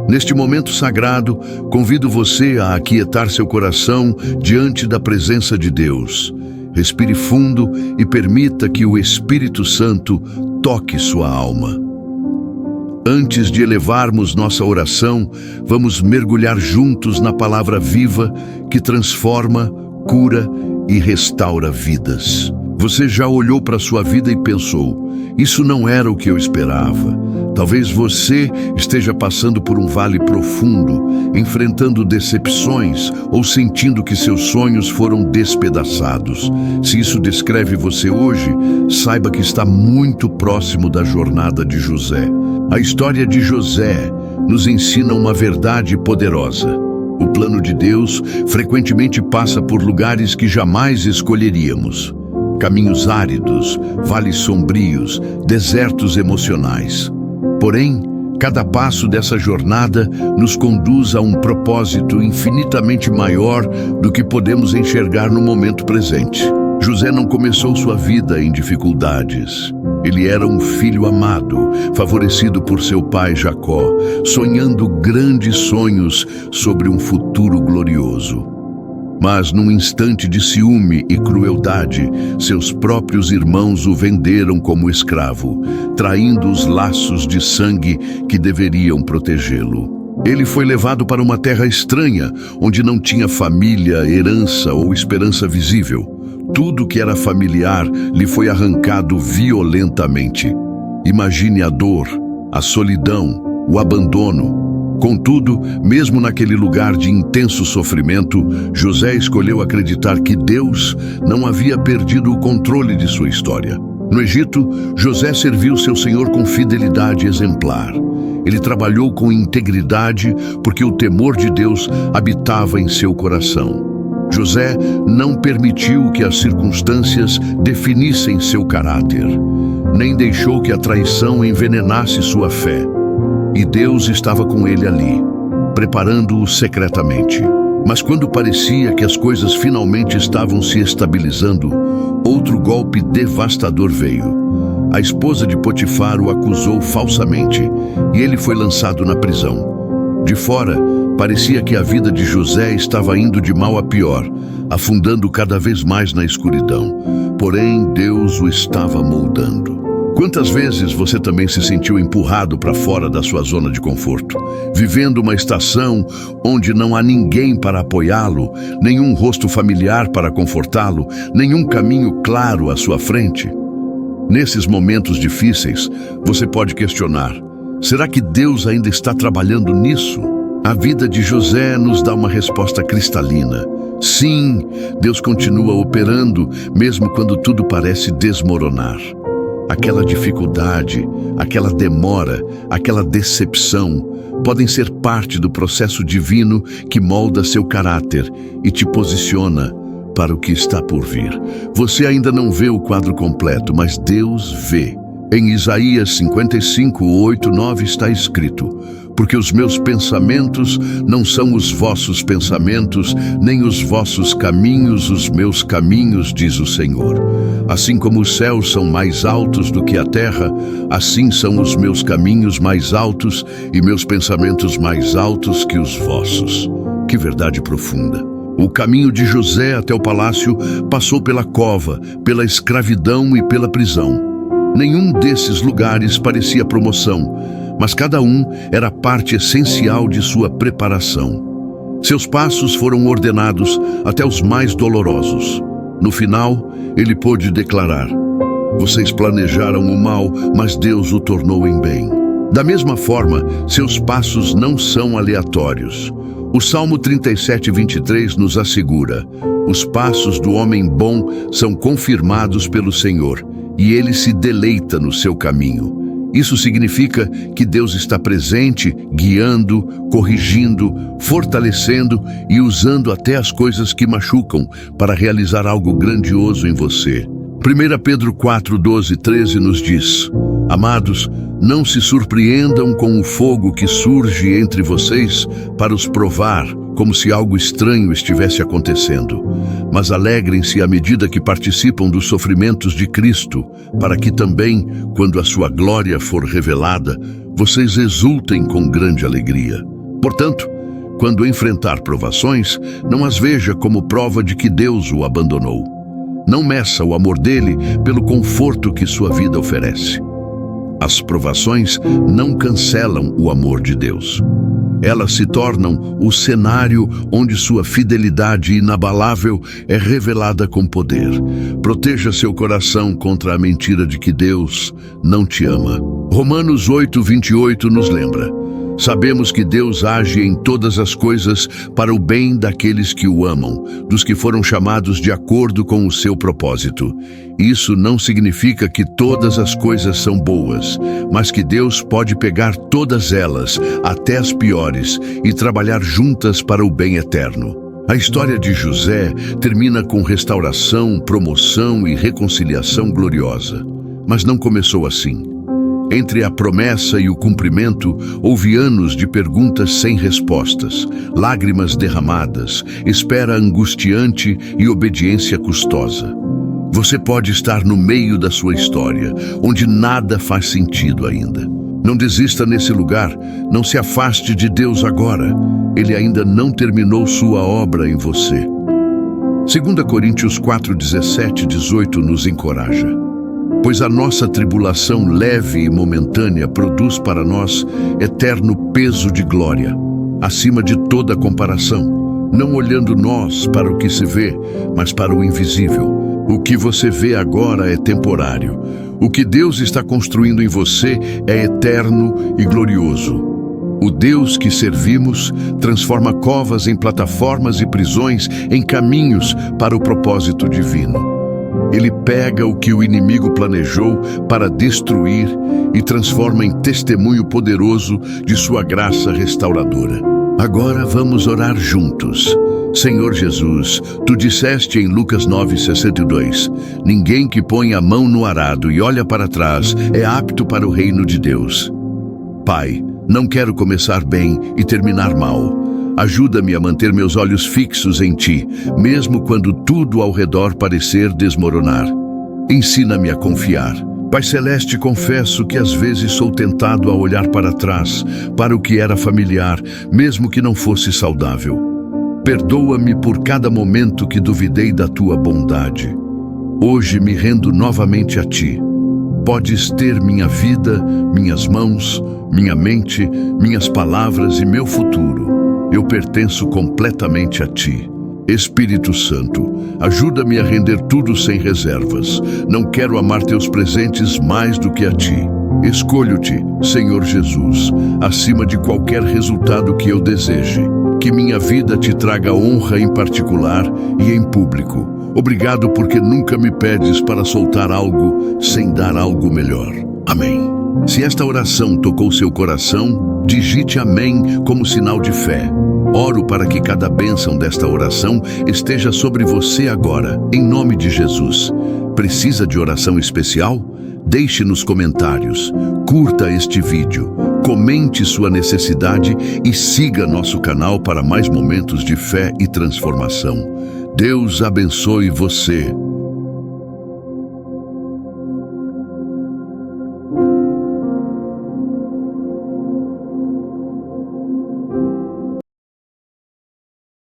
Neste momento sagrado, convido você a aquietar seu coração diante da presença de Deus. Respire fundo e permita que o Espírito Santo toque sua alma. Antes de elevarmos nossa oração, vamos mergulhar juntos na palavra viva que transforma, cura e restaura vidas. Você já olhou para sua vida e pensou: isso não era o que eu esperava. Talvez você esteja passando por um vale profundo, enfrentando decepções ou sentindo que seus sonhos foram despedaçados. Se isso descreve você hoje, saiba que está muito próximo da jornada de José. A história de José nos ensina uma verdade poderosa. O plano de Deus frequentemente passa por lugares que jamais escolheríamos. Caminhos áridos, vales sombrios, desertos emocionais. Porém, cada passo dessa jornada nos conduz a um propósito infinitamente maior do que podemos enxergar no momento presente. José não começou sua vida em dificuldades. Ele era um filho amado, favorecido por seu pai Jacó, sonhando grandes sonhos sobre um futuro glorioso. Mas num instante de ciúme e crueldade, seus próprios irmãos o venderam como escravo, traindo os laços de sangue que deveriam protegê-lo. Ele foi levado para uma terra estranha, onde não tinha família, herança ou esperança visível. Tudo que era familiar lhe foi arrancado violentamente. Imagine a dor, a solidão, o abandono. Contudo, mesmo naquele lugar de intenso sofrimento, José escolheu acreditar que Deus não havia perdido o controle de sua história. No Egito, José serviu seu senhor com fidelidade exemplar. Ele trabalhou com integridade porque o temor de Deus habitava em seu coração. José não permitiu que as circunstâncias definissem seu caráter, nem deixou que a traição envenenasse sua fé. E Deus estava com ele ali, preparando-o secretamente. Mas quando parecia que as coisas finalmente estavam se estabilizando, outro golpe devastador veio. A esposa de Potifar o acusou falsamente e ele foi lançado na prisão. De fora, parecia que a vida de José estava indo de mal a pior, afundando cada vez mais na escuridão. Porém, Deus o estava moldando. Quantas vezes você também se sentiu empurrado para fora da sua zona de conforto, vivendo uma estação onde não há ninguém para apoiá-lo, nenhum rosto familiar para confortá-lo, nenhum caminho claro à sua frente? Nesses momentos difíceis, você pode questionar: será que Deus ainda está trabalhando nisso? A vida de José nos dá uma resposta cristalina. Sim, Deus continua operando, mesmo quando tudo parece desmoronar. Aquela dificuldade, aquela demora, aquela decepção podem ser parte do processo divino que molda seu caráter e te posiciona para o que está por vir. Você ainda não vê o quadro completo, mas Deus vê. Em Isaías 55, 8, 9 está escrito: porque os meus pensamentos não são os vossos pensamentos, nem os vossos caminhos os meus caminhos, diz o Senhor. Assim como os céus são mais altos do que a terra, assim são os meus caminhos mais altos e meus pensamentos mais altos que os vossos. Que verdade profunda! O caminho de José até o palácio passou pela cova, pela escravidão e pela prisão. Nenhum desses lugares parecia promoção, mas cada um era parte essencial de sua preparação. Seus passos foram ordenados até os mais dolorosos. No final, ele pôde declarar: vocês planejaram o mal, mas Deus o tornou em bem. Da mesma forma, seus passos não são aleatórios. O Salmo 37, 23 nos assegura: os passos do homem bom são confirmados pelo Senhor, e ele se deleita no seu caminho. Isso significa que Deus está presente, guiando, corrigindo, fortalecendo e usando até as coisas que machucam para realizar algo grandioso em você. 1 Pedro 4, 12, 13 nos diz: amados, não se surpreendam com o fogo que surge entre vocês para os provar, como se algo estranho estivesse acontecendo. Mas alegrem-se à medida que participam dos sofrimentos de Cristo, para que também, quando a sua glória for revelada, vocês exultem com grande alegria. Portanto, quando enfrentar provações, não as veja como prova de que Deus o abandonou. Não meça o amor dele pelo conforto que sua vida oferece. As provações não cancelam o amor de Deus. Elas se tornam o cenário onde sua fidelidade inabalável é revelada com poder. Proteja seu coração contra a mentira de que Deus não te ama. Romanos 8:28 nos lembra: sabemos que Deus age em todas as coisas para o bem daqueles que o amam, dos que foram chamados de acordo com o seu propósito. Isso não significa que todas as coisas são boas, mas que Deus pode pegar todas elas, até as piores, e trabalhar juntas para o bem eterno. A história de José termina com restauração, promoção e reconciliação gloriosa. Mas não começou assim. Entre a promessa e o cumprimento, houve anos de perguntas sem respostas, lágrimas derramadas, espera angustiante e obediência custosa. Você pode estar no meio da sua história, onde nada faz sentido ainda. Não desista nesse lugar, não se afaste de Deus agora. Ele ainda não terminou sua obra em você. 2 Coríntios 4:17-18 nos encoraja. Pois a nossa tribulação leve e momentânea produz para nós eterno peso de glória, acima de toda comparação, não olhando nós para o que se vê, mas para o invisível. O que você vê agora é temporário. O que Deus está construindo em você é eterno e glorioso. O Deus que servimos transforma covas em plataformas e prisões em caminhos para o propósito divino. Ele pega o que o inimigo planejou para destruir e transforma em testemunho poderoso de sua graça restauradora. Agora vamos orar juntos. Senhor Jesus, tu disseste em Lucas 9:62, ninguém que põe a mão no arado e olha para trás é apto para o reino de Deus. Pai, não quero começar bem e terminar mal. Ajuda-me a manter meus olhos fixos em Ti, mesmo quando tudo ao redor parecer desmoronar. Ensina-me a confiar. Pai Celeste, confesso que às vezes sou tentado a olhar para trás, para o que era familiar, mesmo que não fosse saudável. Perdoa-me por cada momento que duvidei da Tua bondade. Hoje me rendo novamente a Ti. Podes ter minha vida, minhas mãos, minha mente, minhas palavras e meu futuro. Eu pertenço completamente a Ti. Espírito Santo, ajuda-me a render tudo sem reservas. Não quero amar Teus presentes mais do que a Ti. Escolho-Te, Senhor Jesus, acima de qualquer resultado que eu deseje. Que minha vida Te traga honra em particular e em público. Obrigado porque nunca me pedes para soltar algo sem dar algo melhor. Amém. Se esta oração tocou seu coração, digite amém como sinal de fé. Oro para que cada bênção desta oração esteja sobre você agora, em nome de Jesus. Precisa de oração especial? Deixe nos comentários, curta este vídeo, comente sua necessidade e siga nosso canal para mais momentos de fé e transformação. Deus abençoe você.